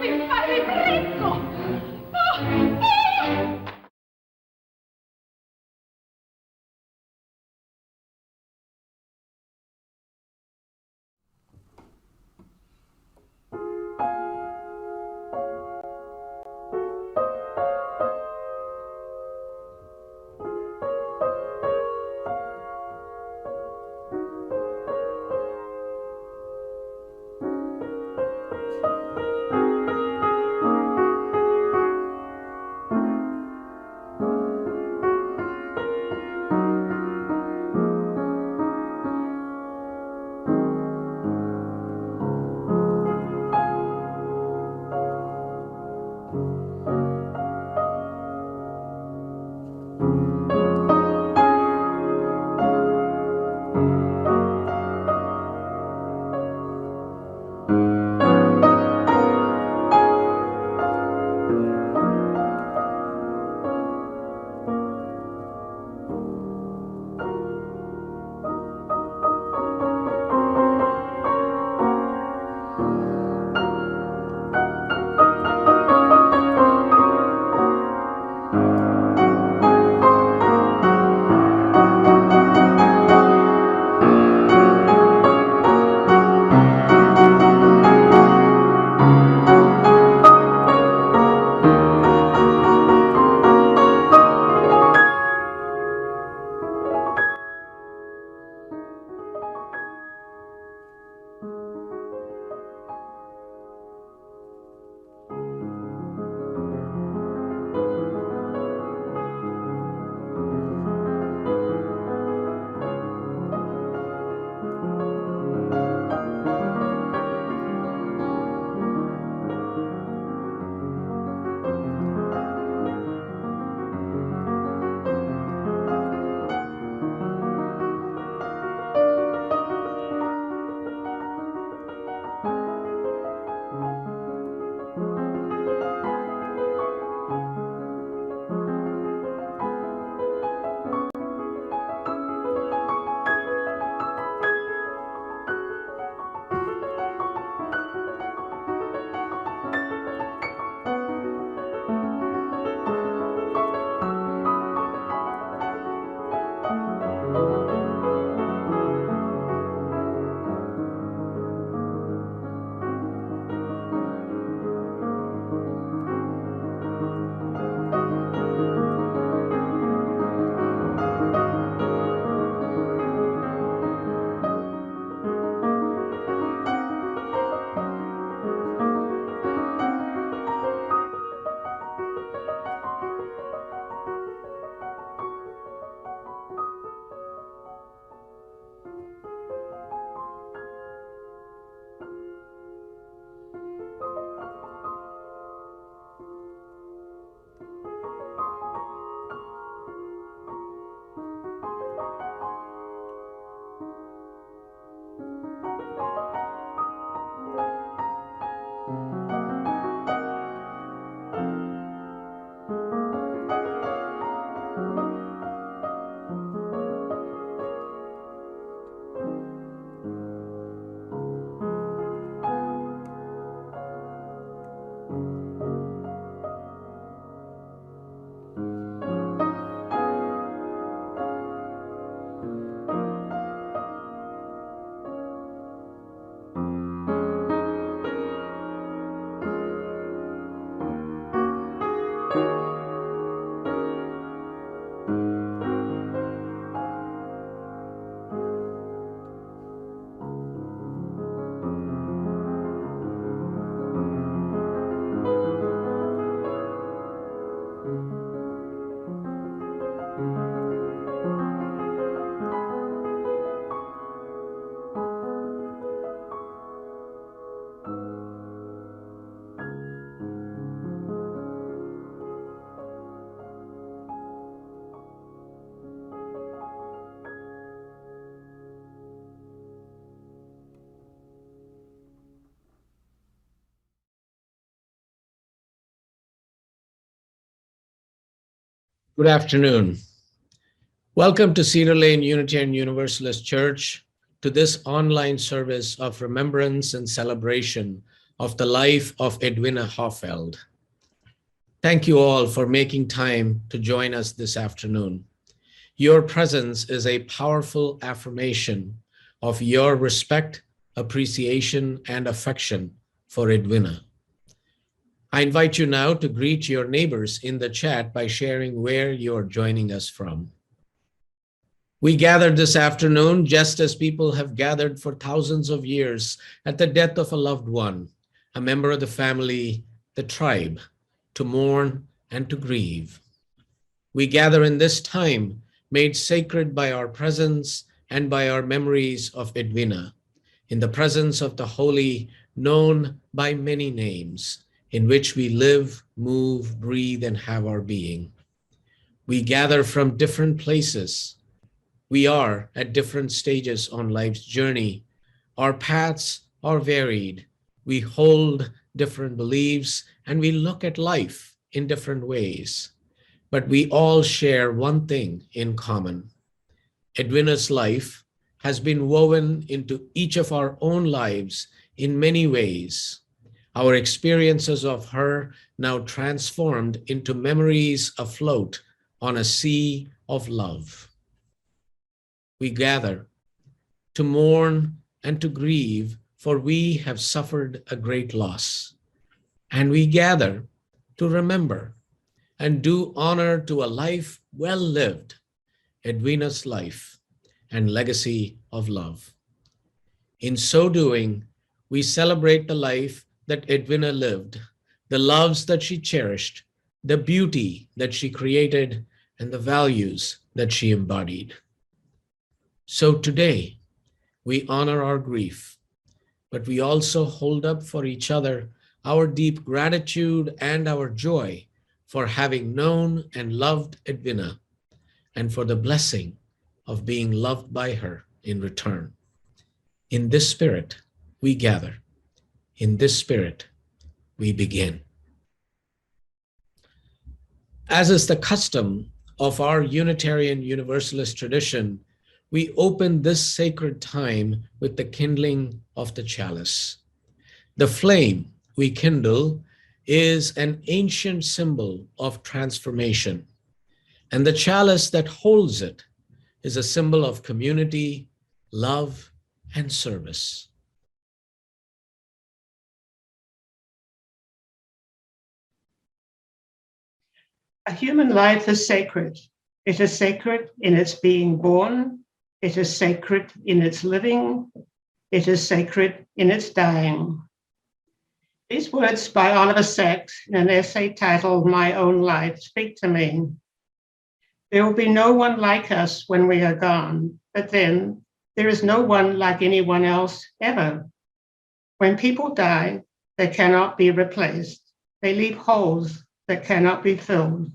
Mi fa ribrezzo! Good afternoon. Welcome to Cedar Lane Unitarian Universalist Church to this online service of remembrance and celebration of the life of Edwina Hoffeld. Thank you all for making time to join us this afternoon. Your presence is a powerful affirmation of your respect, appreciation, and affection for Edwina. I invite you now to greet your neighbors in the chat by sharing where you're joining us from. We gathered this afternoon just as people have gathered for thousands of years at the death of a loved one, a member of the family, the tribe, to mourn and to grieve. We gather in this time made sacred by our presence and by our memories of Edwina, in the presence of the holy, known by many names, in which we live, move, breathe, and have our being. We gather from different places. We are at different stages on life's journey. Our paths are varied. We hold different beliefs and we look at life in different ways. But we all share one thing in common. Edwina's life has been woven into each of our own lives in many ways. Our experiences of her now transformed into memories afloat on a sea of love. We gather to mourn and to grieve, for we have suffered a great loss. And we gather to remember and do honor to a life well lived, Edwina's life and legacy of love. In so doing, we celebrate the life that Edwina lived, the loves that she cherished, the beauty that she created, and the values that she embodied. So today, we honor our grief, but we also hold up for each other our deep gratitude and our joy for having known and loved Edwina, and for the blessing of being loved by her in return. In this spirit, we gather. In this spirit, we begin. As is the custom of our Unitarian Universalist tradition, we open this sacred time with the kindling of the chalice. The flame we kindle is an ancient symbol of transformation, and the chalice that holds it is a symbol of community, love, and service. A human life is sacred. It is sacred in its being born. It is sacred in its living. It is sacred in its dying. These words by Oliver Sacks in an essay titled My Own Life speak to me. There will be no one like us when we are gone, but then there is no one like anyone else ever. When people die, they cannot be replaced. They leave holes that cannot be filled.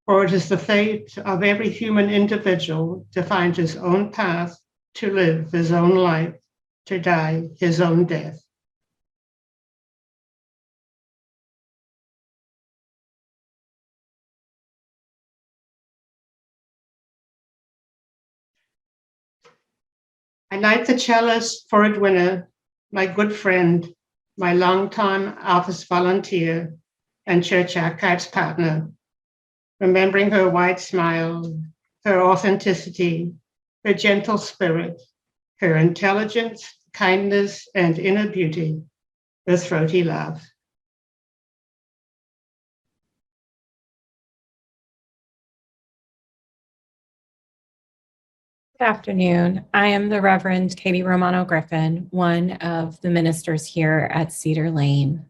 For it is the fate of every human individual to find his own path, to live his own life, to die his own death. I light the chalice for Edwina, my good friend, my longtime office volunteer, and church archives partner, remembering her wide smile, her authenticity, her gentle spirit, her intelligence, kindness, and inner beauty, her throaty laugh. Good afternoon. I am the Reverend Katie Romano Griffin, one of the ministers here at Cedar Lane.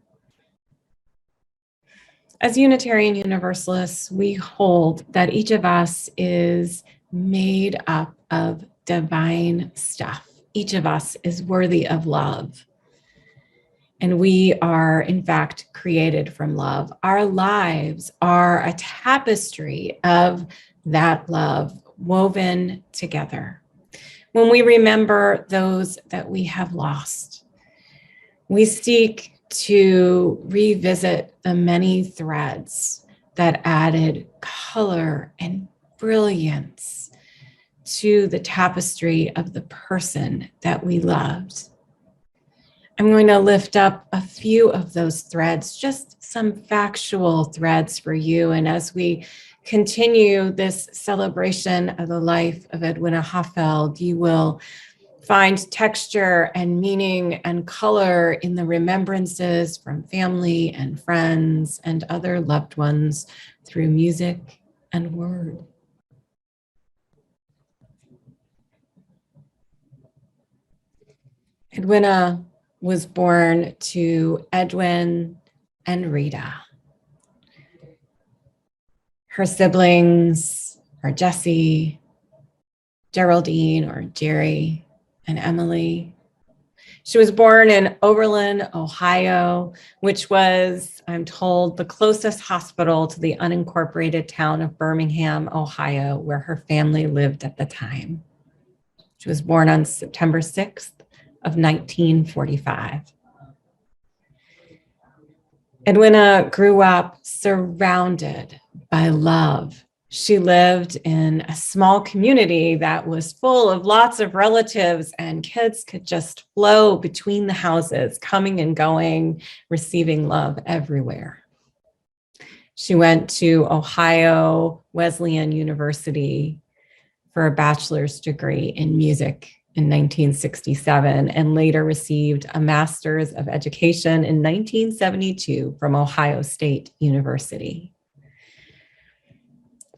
As Unitarian Universalists, we hold that each of us is made up of divine stuff. Each of us is worthy of love. And we are, in fact, created from love. Our lives are a tapestry of that love woven together. When we remember those that we have lost, we seek to revisit the many threads that added color and brilliance to the tapestry of the person that we loved. I'm going to lift up a few of those threads, just some factual threads for you. And as we continue this celebration of the life of Edwina Hoffeld, you will find texture and meaning and color in the remembrances from family and friends and other loved ones through music and word. Edwina was born to Edwin and Rita. Her siblings are Jessie, Geraldine or Jerry, and Emily. She was born in Oberlin, Ohio, which was, I'm told, the closest hospital to the unincorporated town of Birmingham, Ohio, where her family lived at the time. She was born on September 6th of 1945. Edwina grew up surrounded by love. She lived in a small community that was full of lots of relatives, and kids could just flow between the houses, coming and going, receiving love everywhere. She went to Ohio Wesleyan University for a bachelor's degree in music in 1967, and later received a master's of education in 1972 from Ohio State University.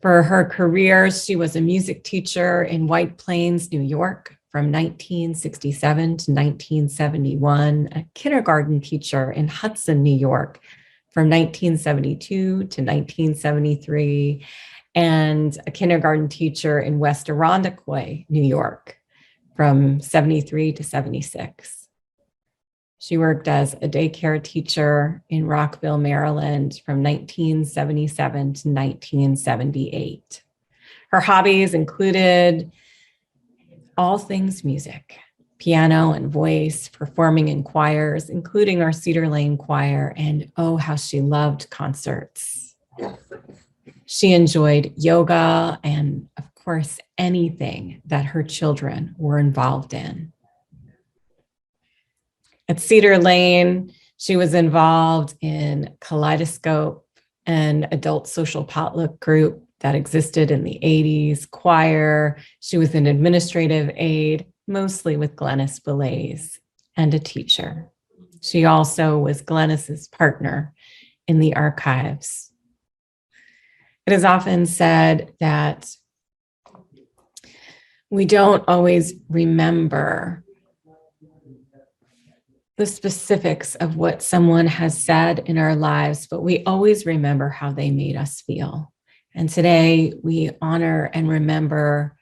For her career, she was a music teacher in White Plains, New York from 1967 to 1971, a kindergarten teacher in Hudson, New York from 1972 to 1973, and a kindergarten teacher in West Irondequoit, New York from 73 to 76. She worked as a daycare teacher in Rockville, Maryland from 1977 to 1978. Her hobbies included all things music, piano and voice, performing in choirs, including our Cedar Lane Choir, and oh, how she loved concerts. She enjoyed yoga and, of course, anything that her children were involved in. At Cedar Lane, she was involved in Kaleidoscope, an adult social potluck group that existed in the 80s, choir. She was an administrative aide, mostly with Glennis Belays, and a teacher. She also was Glennis's partner in the archives. It is often said that we don't always remember the specifics of what someone has said in our lives, but we always remember how they made us feel. And today we honor and remember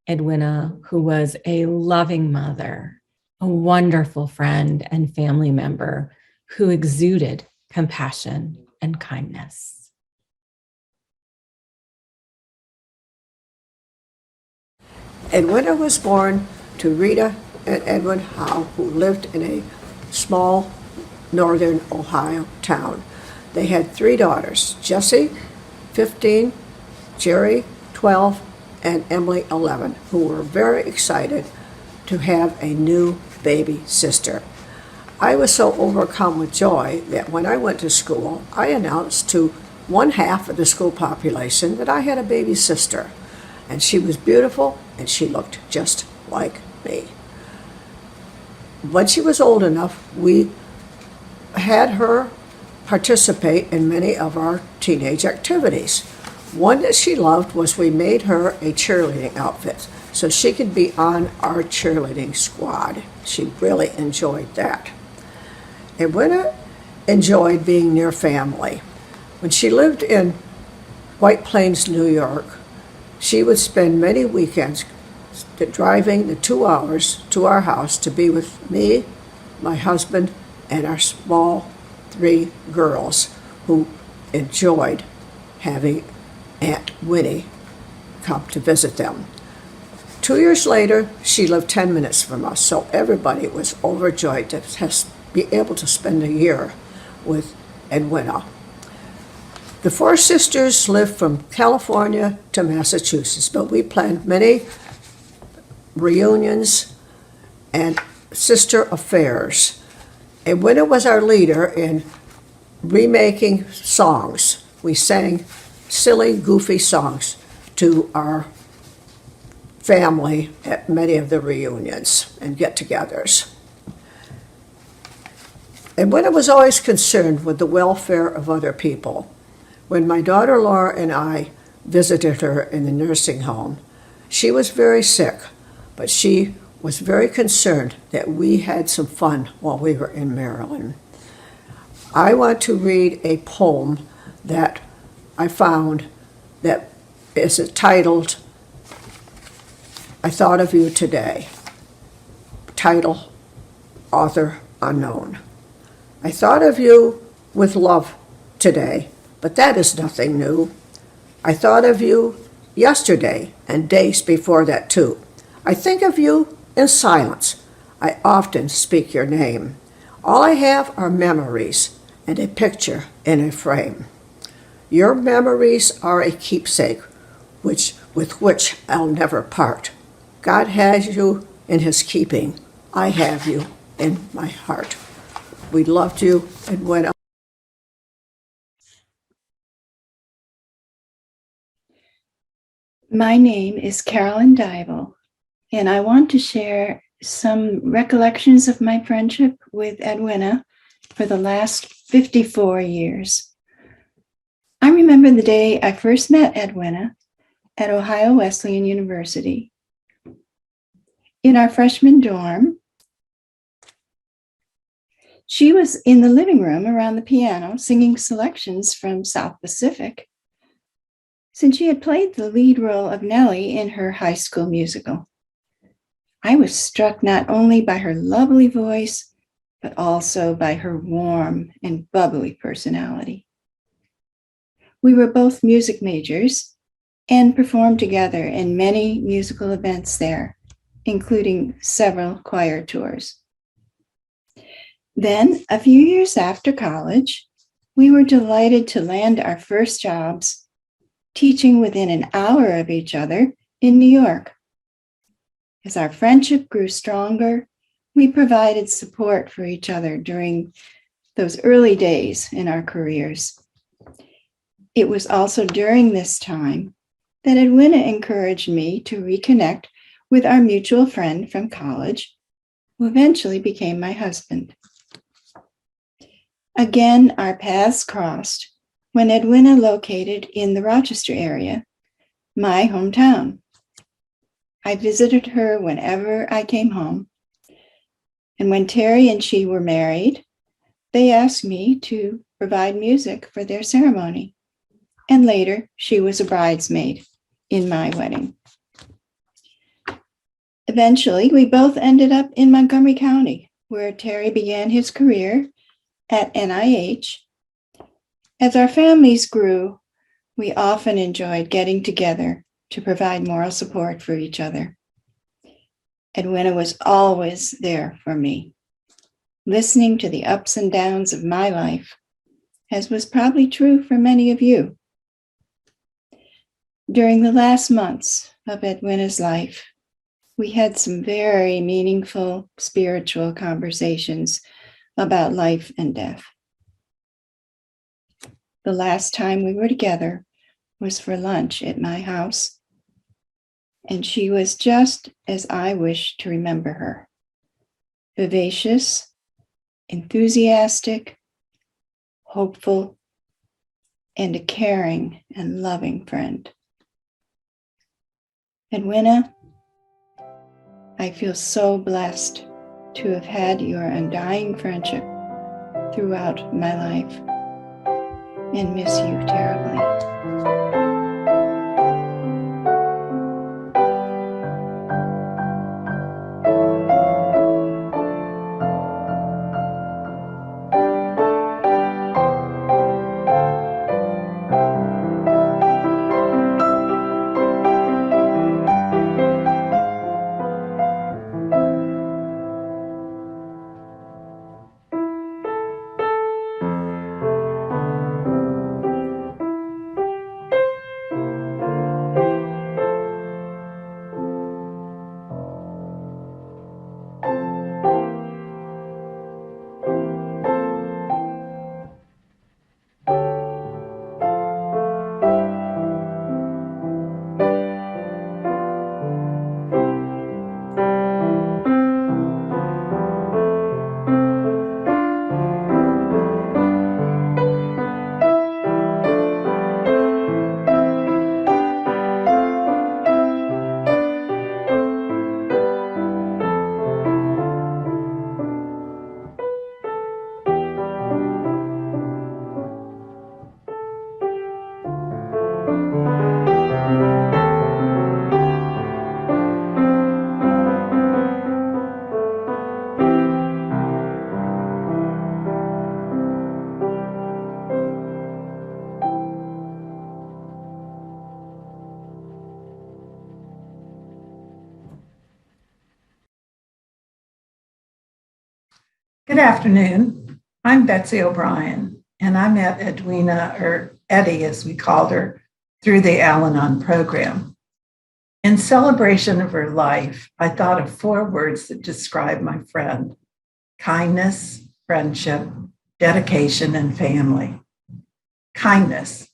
Edwina, who was a loving mother, a wonderful friend and family member who exuded compassion and kindness. Edwina was born to Rita and Edwin Howe, who lived in a small northern Ohio town. They had 3 daughters, Jessie, 15, Jerry, 12, and Emily, 11, who were very excited to have a new baby sister. I was so overcome with joy that when I went to school, I announced to 1/2 of the school population that I had a baby sister, and she was beautiful and she looked just like me. When she was old enough, we had her participate in many of our teenage activities. One that she loved was we made her a cheerleading outfit so she could be on our cheerleading squad. She really enjoyed that. Edwina enjoyed being near family. When she lived in White Plains, New York, she would spend many weekends driving the 2 hours to our house to be with me, my husband, and our small 3 girls who enjoyed having Aunt Winnie come to visit them. 2 years later, she lived 10 minutes from us, so everybody was overjoyed to be able to spend a year with Edwina. The 4 sisters lived from California to Massachusetts, but we planned many reunions and sister affairs. Edwina was our leader in remaking songs. We sang silly, goofy songs to our family at many of the reunions and get-togethers. Edwina was always concerned with the welfare of other people. When my daughter Laura and I visited her in the nursing home, she was very sick, but she was very concerned that we had some fun while we were in Maryland. I want to read a poem that I found that is titled, I Thought of You Today. Title, author unknown. I thought of you with love today, but that is nothing new. I thought of you yesterday and days before that too. I think of you in silence. I often speak your name. All I have are memories and a picture in a frame. Your memories are a keepsake with which I'll never part. God has you in his keeping. I have you in my heart. We loved you, Edwina. My name is Carolyn Dybel, and I want to share some recollections of my friendship with Edwina for the last 54 years. I remember the day I first met Edwina at Ohio Wesleyan University. In our freshman dorm, she was in the living room around the piano singing selections from South Pacific, since she had played the lead role of Nellie in her high school musical. I was struck not only by her lovely voice, but also by her warm and bubbly personality. We were both music majors and performed together in many musical events there, including several choir tours. Then, a few years after college, we were delighted to land our first jobs teaching within an hour of each other in New York. As our friendship grew stronger, we provided support for each other during those early days in our careers. It was also during this time that Edwina encouraged me to reconnect with our mutual friend from college, who eventually became my husband. Again, our paths crossed when Edwina located in the Rochester area, my hometown. I visited her whenever I came home, and when Terry and she were married, they asked me to provide music for their ceremony, and later she was a bridesmaid in my wedding. Eventually, we both ended up in Montgomery County, where Terry began his career at NIH. As our families grew, we often enjoyed getting together to provide moral support for each other. Edwina was always there for me, listening to the ups and downs of my life, as was probably true for many of you. During the last months of Edwina's life, we had some very meaningful spiritual conversations about life and death. The last time we were together was for lunch at my house, and she was just as I wish to remember her: vivacious, enthusiastic, hopeful, and a caring and loving friend. Edwina, I feel so blessed to have had your undying friendship throughout my life and miss you terribly. Good afternoon. I'm Betsy O'Brien, and I met Edwina, or Eddie as we called her, through the Al-Anon program. In celebration of her life, I thought of 4 words that describe my friend: kindness, friendship, dedication, and family. Kindness.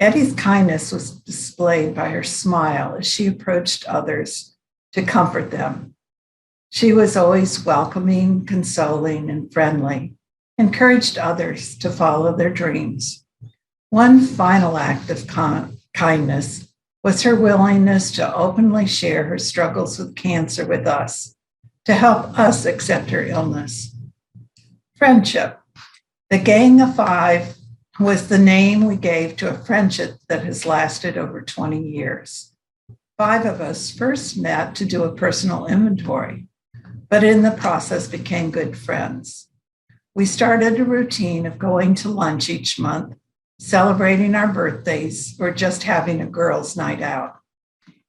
Eddie's kindness was displayed by her smile as she approached others to comfort them. She was always welcoming, consoling, and friendly, encouraged others to follow their dreams. One final act of kindness was her willingness to openly share her struggles with cancer with us, to help us accept her illness. Friendship. The Gang of 5 was the name we gave to a friendship that has lasted over 20 years. 5 of us first met to do a personal inventory, but in the process became good friends. We started a routine of going to lunch each month, celebrating our birthdays, or just having a girls' night out.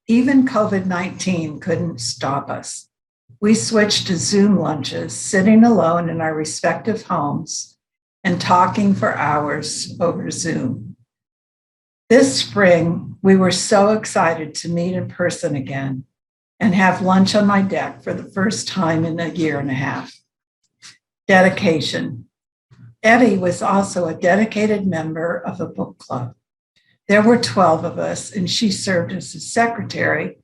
Even COVID-19 couldn't stop us. We switched to Zoom lunches, sitting alone in our respective homes and talking for hours over Zoom. This spring, we were so excited to meet in person again and have lunch on my deck for the first time in a year and a half. Dedication. Eddie was also a dedicated member of a book club. There were 12 of us, and she served as a secretary,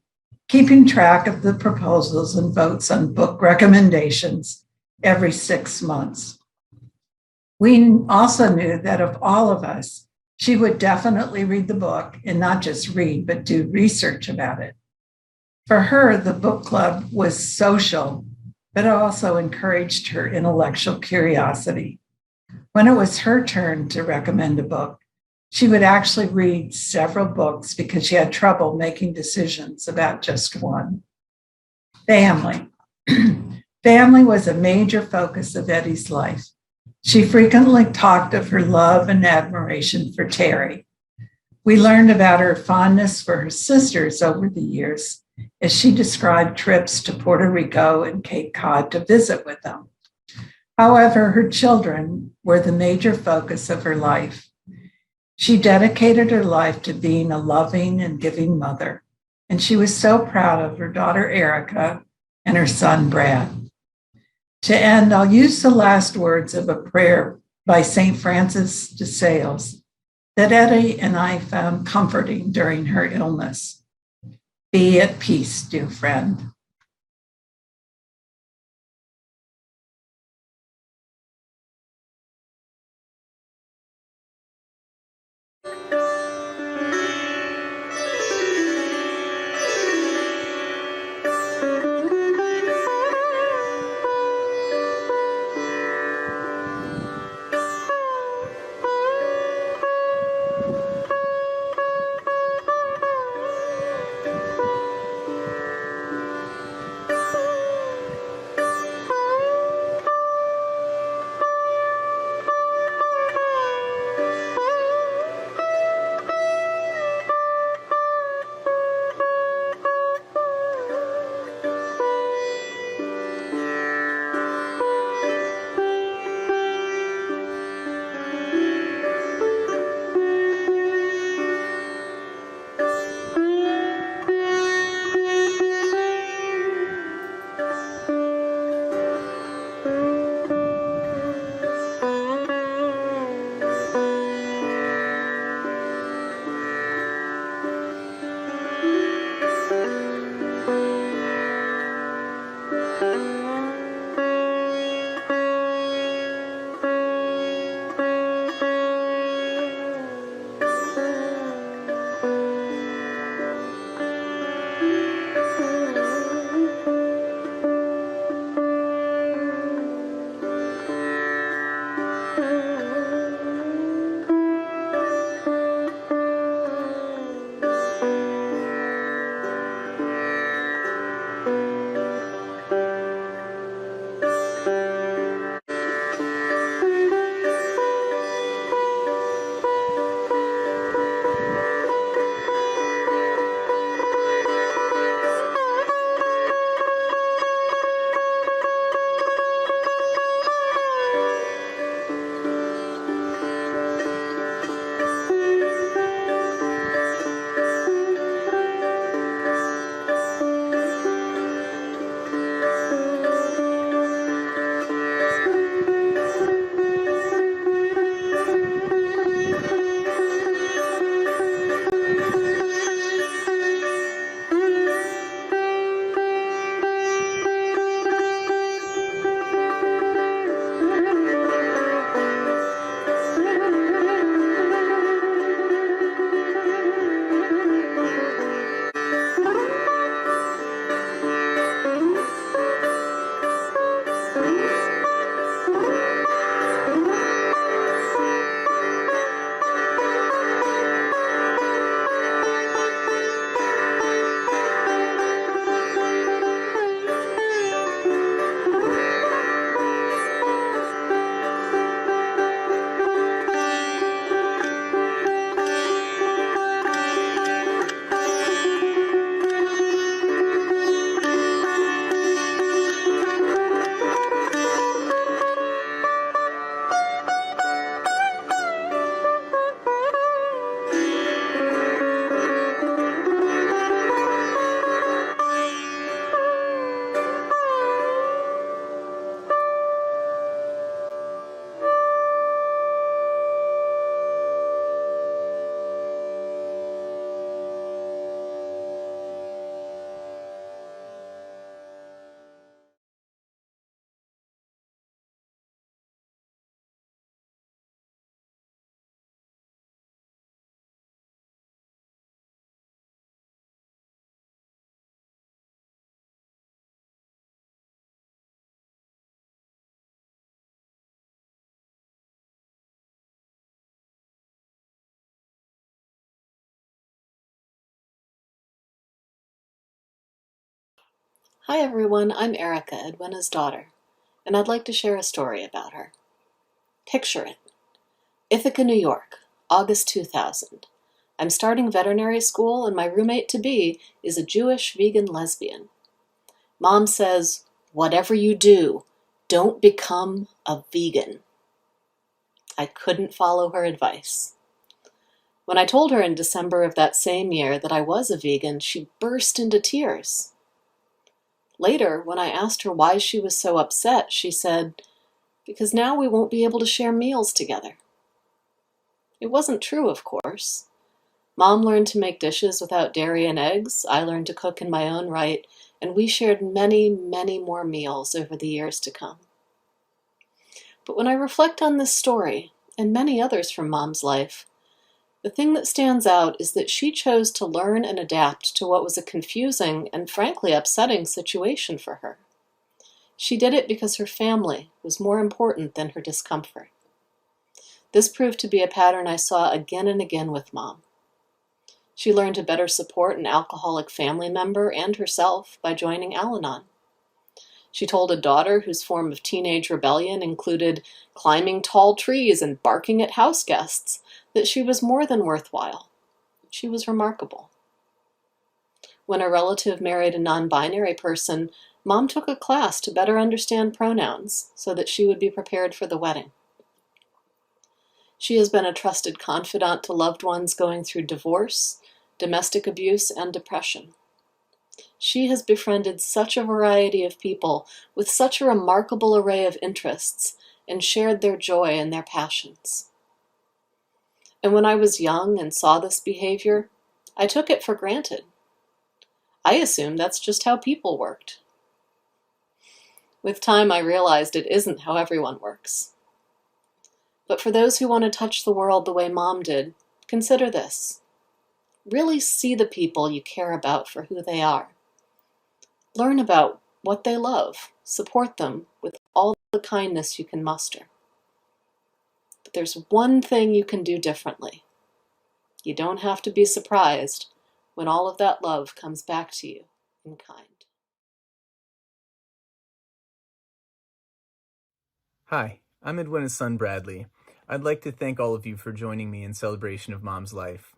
keeping track of the proposals and votes on book recommendations every 6 months. We also knew that of all of us, she would definitely read the book, and not just read, but do research about it. For her, the book club was social, but also encouraged her intellectual curiosity. When it was her turn to recommend a book, she would actually read several books because she had trouble making decisions about just one. Family. Family was a major focus of Eddie's life. She frequently talked of her love and admiration for Terry. We learned about her fondness for her sisters over the years, as she described trips to Puerto Rico and Cape Cod to visit with them. However, her children were the major focus of her life. She dedicated her life to being a loving and giving mother, and she was so proud of her daughter Erica and her son Brad. To end, I'll use the last words of a prayer by St. Francis de Sales that Eddie and I found comforting during her illness. Be at peace, dear friend. Hi everyone, I'm Erica, Edwina's daughter, and I'd like to share a story about her. Picture it. Ithaca, New York, August 2000. I'm starting veterinary school and my roommate-to-be is a Jewish vegan lesbian. Mom says, "Whatever you do, don't become a vegan." I couldn't follow her advice. When I told her in December of that same year that I was a vegan, she burst into tears. Later, when I asked her why she was so upset, she said, "Because now we won't be able to share meals together." It wasn't true, of course. Mom learned to make dishes without dairy and eggs, I learned to cook in my own right, and we shared many, many more meals over the years to come. But when I reflect on this story, and many others from Mom's life, the thing that stands out is that she chose to learn and adapt to what was a confusing and frankly upsetting situation for her. She did it because her family was more important than her discomfort. This proved to be a pattern I saw again and again with Mom. She learned to better support an alcoholic family member and herself by joining Al-Anon. She told a daughter whose form of teenage rebellion included climbing tall trees and barking at house guests that she was more than worthwhile. She was remarkable. When a relative married a non-binary person, Mom took a class to better understand pronouns so that she would be prepared for the wedding. She has been a trusted confidant to loved ones going through divorce, domestic abuse, and depression. She has befriended such a variety of people with such a remarkable array of interests and shared their joy and their passions. And when I was young and saw this behavior, I took it for granted. I assumed that's just how people worked. With time, I realized it isn't how everyone works. But for those who want to touch the world the way Mom did, consider this. Really see the people you care about for who they are. Learn about what they love. Support them with all the kindness you can muster. But there's one thing you can do differently. You don't have to be surprised when all of that love comes back to you in kind. Hi, I'm Edwina's son Bradley. I'd like to thank all of you for joining me in celebration of Mom's life.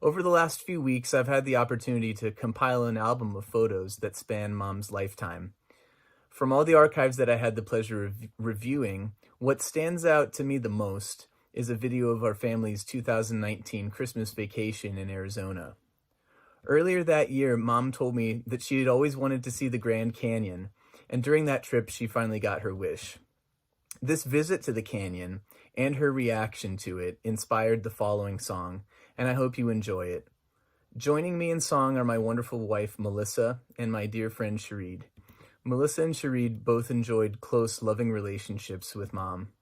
Over the last few weeks, I've had the opportunity to compile an album of photos that span Mom's lifetime. From all the archives that I had the pleasure of reviewing, what stands out to me the most is a video of our family's 2019 Christmas vacation in Arizona. Earlier that year, Mom told me that she had always wanted to see the Grand Canyon, and during that trip, she finally got her wish. This visit to the canyon and her reaction to it inspired the following song, and I hope you enjoy it. Joining me in song are my wonderful wife, Melissa, and my dear friend, Sharid. Melissa and Sharid both enjoyed close, loving relationships with Mom,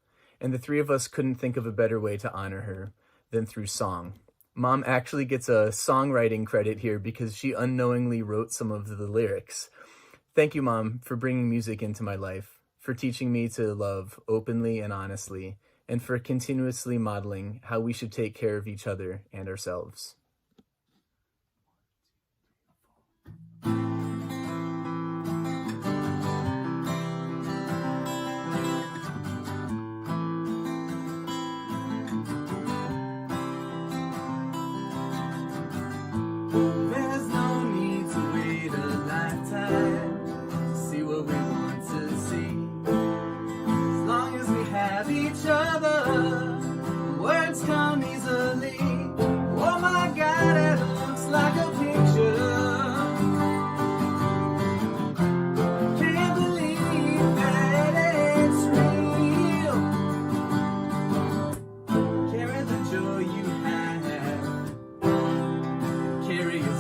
and the three of us couldn't think of a better way to honor her than through song. Mom actually gets a songwriting credit here because she unknowingly wrote some of the lyrics. Thank you, Mom, for bringing music into my life, for teaching me to love openly and honestly, and for continuously modeling how we should take care of each other and ourselves. There's no need to wait a lifetime to see what we want to see. As long as we have each other, words come easily. Oh my God, it looks like a picture. Can't believe that it's real. Carry the joy you have. Carry your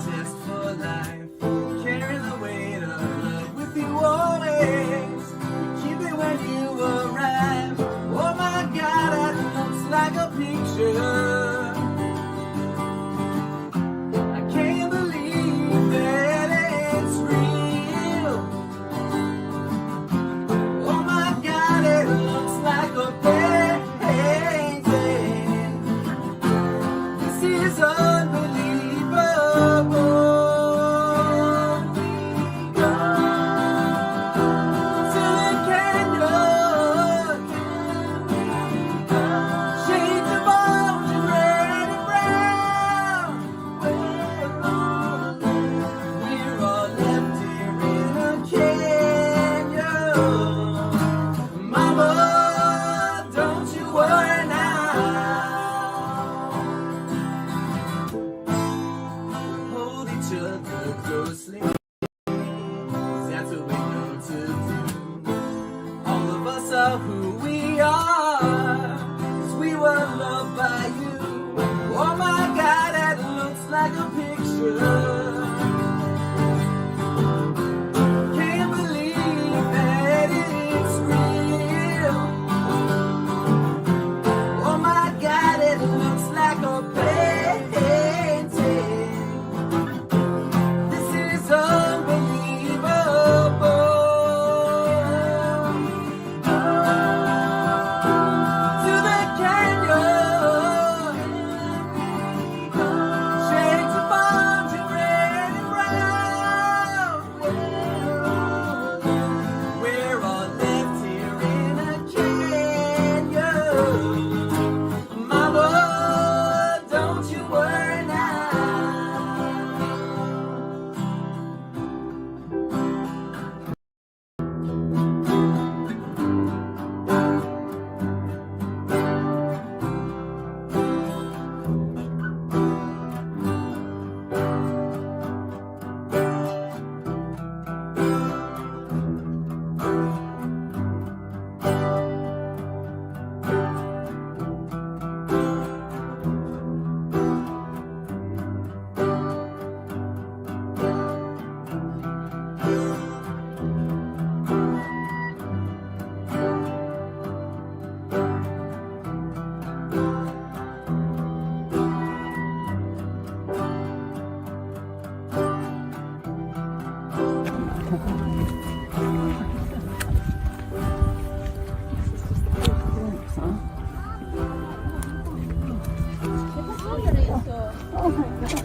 Oh my God.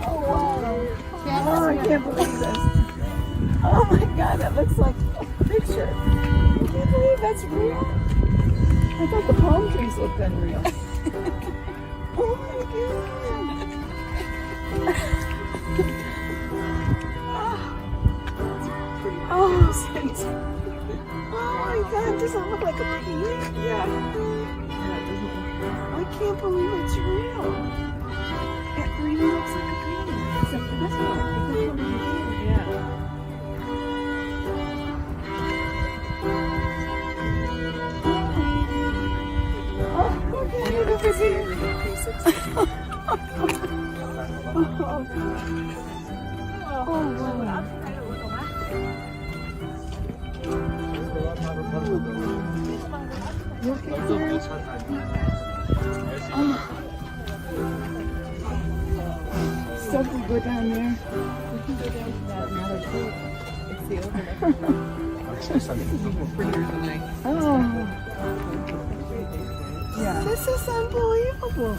Oh wow. Oh, I can't believe this. Oh my God, that looks like a picture. I can't believe that's real. I thought the palm trees looked unreal. Oh my God. Oh my God, does it look like a painting? Yeah. I can't believe it's real. It really looks like a painting, except for this part. Yeah. Oh, okay, look at here. Oh, wow. You okay, Jerry? Oh. So we go down there. We can go down to that another pool. It's the overlook. This is even prettier than Oh. Yeah. This is unbelievable.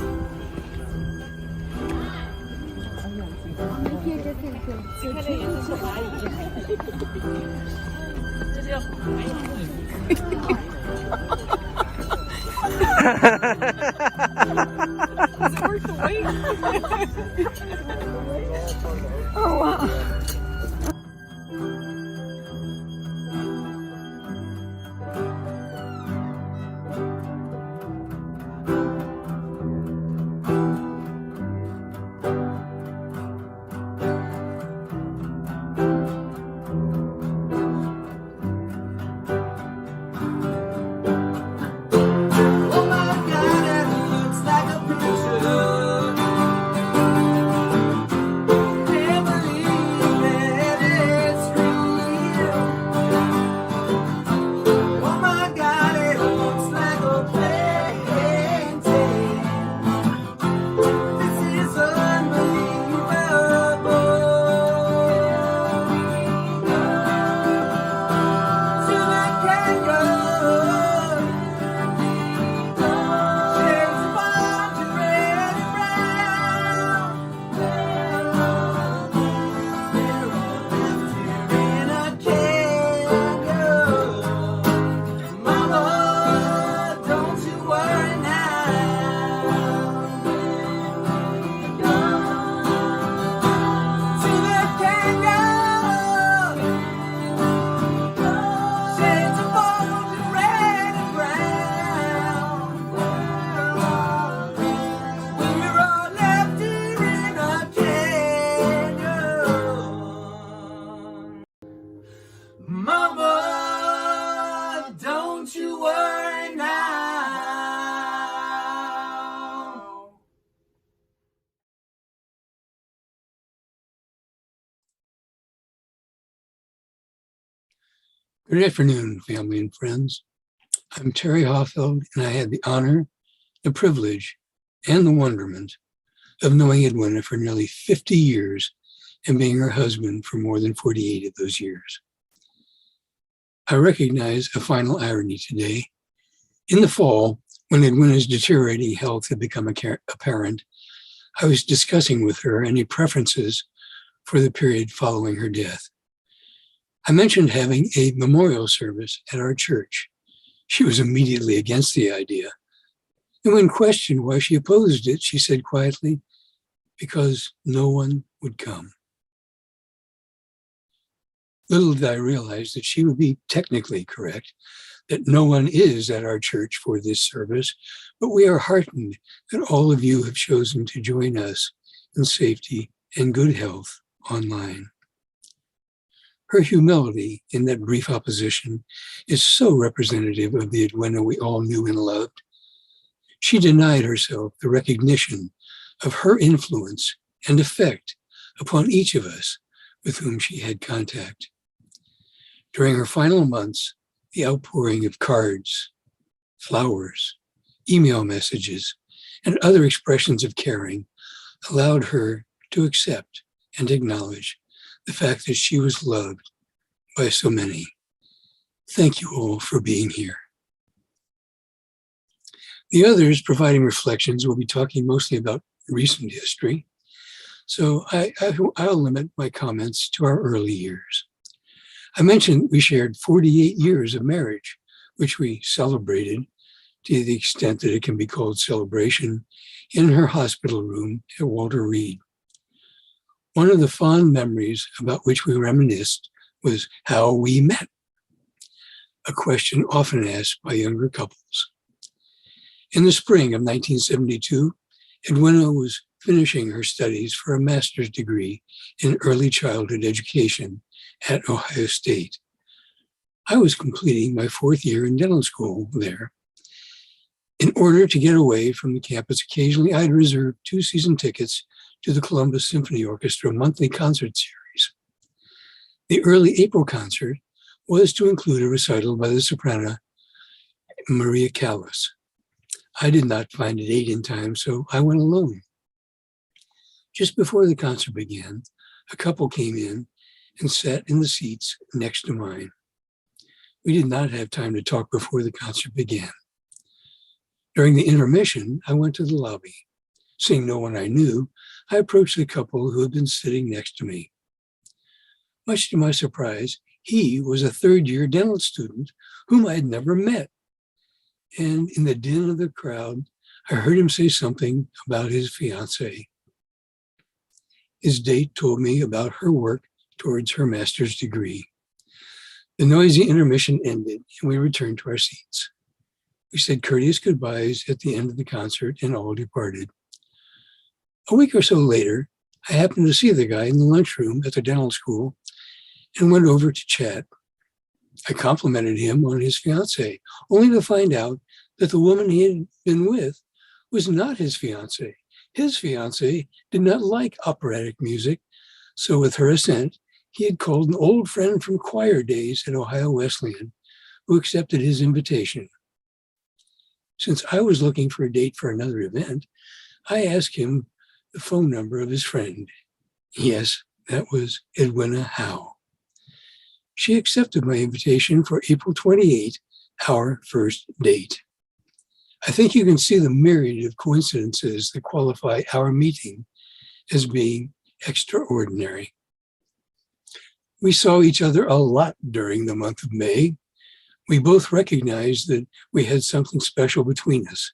Does it worth the wait? Oh, wow. Mama, don't you worry now. Good afternoon, family and friends. I'm Terry Hoffeld, and I had the honor, the privilege, and the wonderment of knowing Edwina for nearly 50 years and being her husband for more than 48 of those years. I recognize a final irony today. In the fall, when Edwina's deteriorating health had become apparent, I was discussing with her any preferences for the period following her death. I mentioned having a memorial service at our church. She was immediately against the idea. And when questioned why she opposed it, she said quietly, because no one would come. Little did I realize that she would be technically correct, that no one is at our church for this service, but we are heartened that all of you have chosen to join us in safety and good health online. Her humility in that brief opposition is so representative of the Edwina we all knew and loved. She denied herself the recognition of her influence and effect upon each of us with whom she had contact. During her final months, the outpouring of cards, flowers, email messages, and other expressions of caring allowed her to accept and acknowledge the fact that she was loved by so many. Thank you all for being here. The others, providing reflections, will be talking mostly about recent history. So I'll limit my comments to our early years. I mentioned we shared 48 years of marriage, which we celebrated to the extent that it can be called celebration in her hospital room at Walter Reed. One of the fond memories about which we reminisced was how we met, a question often asked by younger couples. In the spring of 1972, Edwina was finishing her studies for a master's degree in early childhood education at Ohio State. I was completing my 4th year in dental school there. In order to get away from the campus, occasionally I'd reserve 2 season tickets to the Columbus Symphony Orchestra monthly concert series. The early April concert was to include a recital by the soprano Maria Callas. I did not find a date in time, so I went alone. Just before the concert began, a couple came in and sat in the seats next to mine. We did not have time to talk before the concert began. During the intermission, I went to the lobby. Seeing no one I knew, I approached the couple who had been sitting next to me. Much to my surprise, he was a 3rd-year dental student whom I had never met. And in the din of the crowd, I heard him say something about his fiancée. His date told me about her work towards her master's degree. The noisy intermission ended, and we returned to our seats. We said courteous goodbyes at the end of the concert and all departed. A week or so later, I happened to see the guy in the lunchroom at the dental school and went over to chat. I complimented him on his fiancée, only to find out that the woman he had been with was not his fiancée. His fiancée did not like operatic music, so with her assent, he had called an old friend from choir days at Ohio Wesleyan, who accepted his invitation. Since I was looking for a date for another event, I asked him the phone number of his friend. Yes, that was Edwina Howe. She accepted my invitation for April 28, our first date. I think you can see the myriad of coincidences that qualify our meeting as being extraordinary. We saw each other a lot during the month of May. We both recognized that we had something special between us.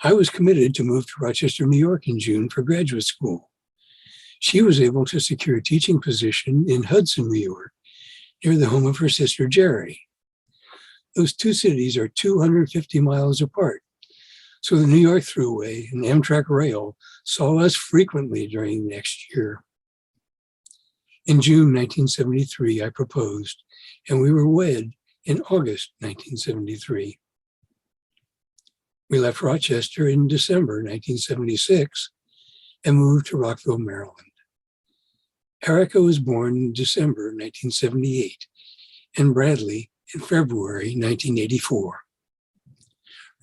I was committed to move to Rochester, New York in June for graduate school. She was able to secure a teaching position in Hudson, New York, near the home of her sister, Jerry. Those 2 cities are 250 miles apart, so the New York Thruway and Amtrak Rail saw us frequently during the next year. In June 1973, I proposed, and we were wed in August 1973. We left Rochester in December 1976 and moved to Rockville, Maryland. Erica was born in December 1978 and Bradley in February 1984.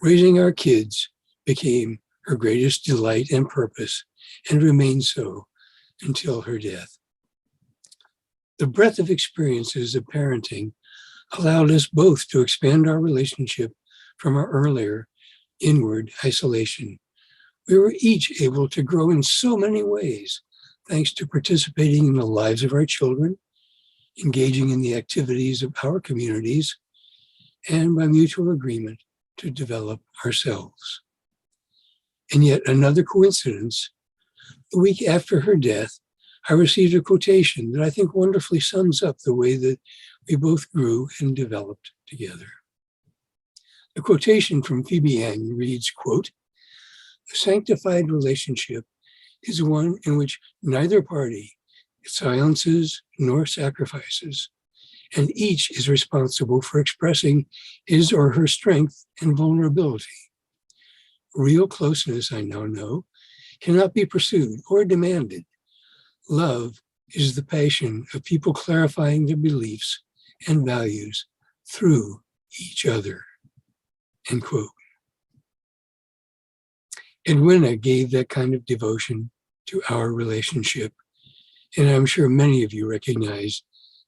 Raising our kids became her greatest delight and purpose and remained so until her death. The breadth of experiences of parenting allowed us both to expand our relationship from our earlier inward isolation. We were each able to grow in so many ways, thanks to participating in the lives of our children, engaging in the activities of our communities, and by mutual agreement to develop ourselves. And yet another coincidence, the week after her death, I received a quotation that I think wonderfully sums up the way that we both grew and developed together. The quotation from Phoebe Yang reads, quote, "A sanctified relationship is one in which neither party silences nor sacrifices, and each is responsible for expressing his or her strength and vulnerability. Real closeness, I now know, cannot be pursued or demanded. Love is the passion of people clarifying their beliefs and values through each other." End quote. Edwina gave that kind of devotion to our relationship, and I'm sure many of you recognize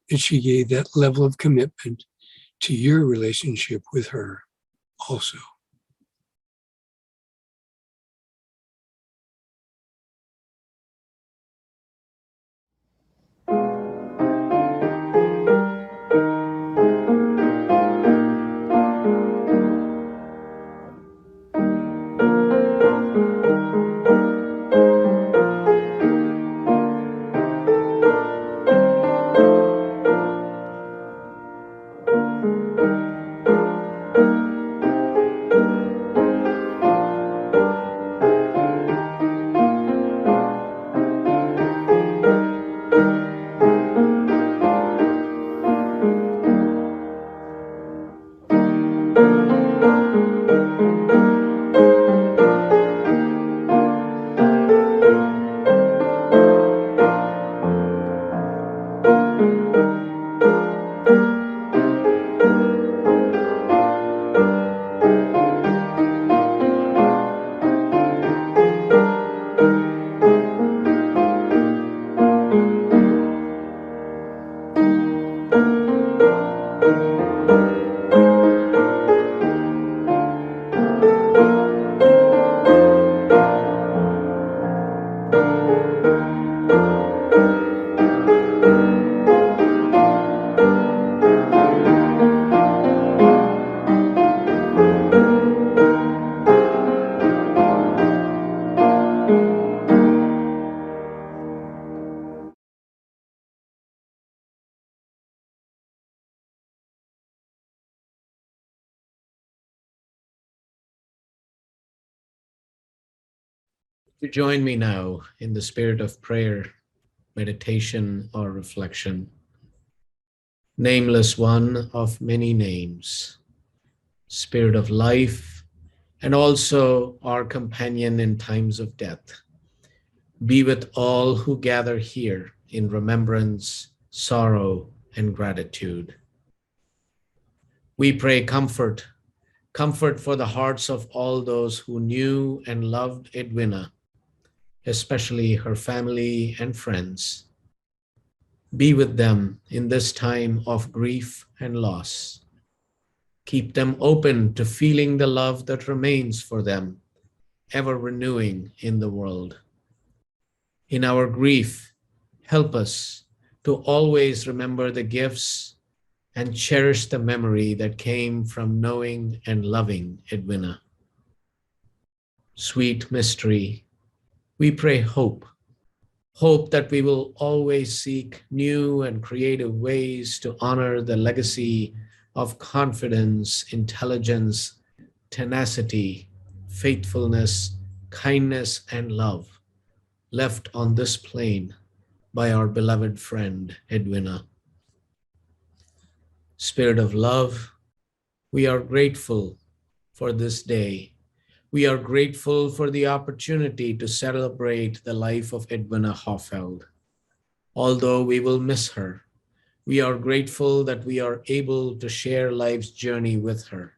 that she gave that level of commitment to your relationship with her also. to join me now in the spirit of prayer, meditation, or reflection. Nameless one of many names, Spirit of life, and also our companion in times of death, be with all who gather here in remembrance, sorrow, and gratitude. We pray comfort for the hearts of all those who knew and loved Edwina, especially her family and friends. Be with them in this time of grief and loss. Keep them open to feeling the love that remains for them, ever renewing in the world. In our grief, help us to always remember the gifts and cherish the memory that came from knowing and loving Edwina. Sweet mystery, we pray hope that we will always seek new and creative ways to honor the legacy of confidence, intelligence, tenacity, faithfulness, kindness, and love left on this plane by our beloved friend Edwina. Spirit of love, we are grateful for this day. We are grateful for the opportunity to celebrate the life of Edwina Hoffeld. Although we will miss her, we are grateful that we are able to share life's journey with her.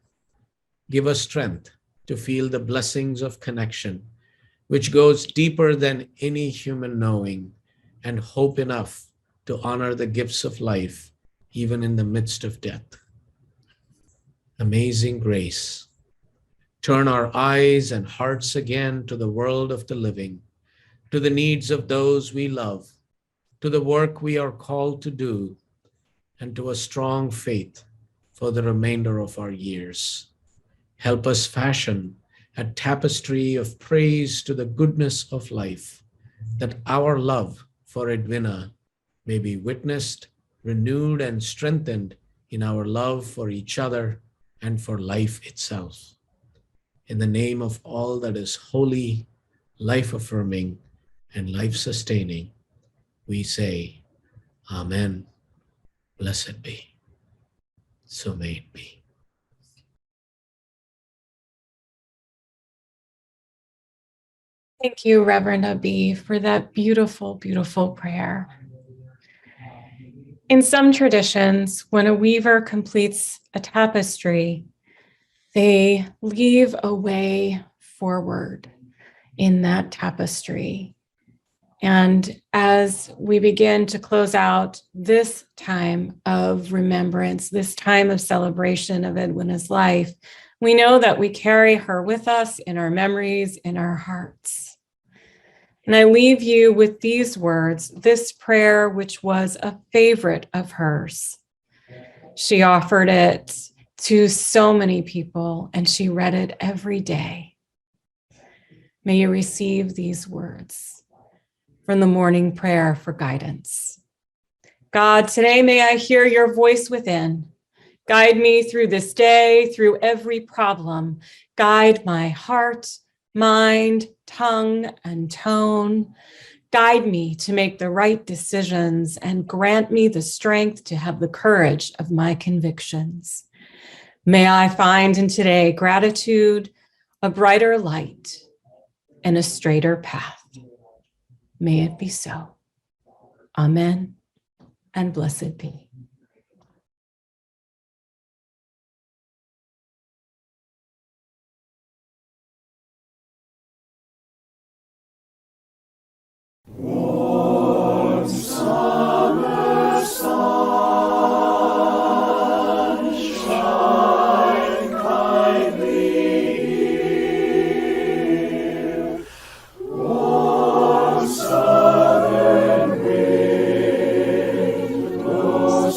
Give us strength to feel the blessings of connection, which goes deeper than any human knowing, and hope enough to honor the gifts of life, even in the midst of death. Amazing grace. Turn our eyes and hearts again to the world of the living, to the needs of those we love, to the work we are called to do, and to a strong faith for the remainder of our years. Help us fashion a tapestry of praise to the goodness of life, that our love for Edwina may be witnessed, renewed, and strengthened in our love for each other and for life itself. In the name of all that is holy, life-affirming, and life-sustaining, we say, Amen. Blessed be. So may it be. Thank you, Reverend Abi, for that beautiful, beautiful prayer. In some traditions, when a weaver completes a tapestry, they leave a way forward in that tapestry. And as we begin to close out this time of remembrance, this time of celebration of Edwina's life, we know that we carry her with us in our memories, in our hearts. And I leave you with these words, this prayer, which was a favorite of hers. She offered it to so many people, and she read it every day. May you receive these words from the morning prayer for guidance. God, today may I hear your voice within. Guide me through this day, through every problem. Guide my heart, mind, tongue, and tone. Guide me to make the right decisions and grant me the strength to have the courage of my convictions. May I find in today gratitude, a brighter light, and a straighter path. May it be so. Amen, and blessed be. Warm summer sun, shine kindly here. Warm southern wind, blow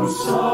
Son.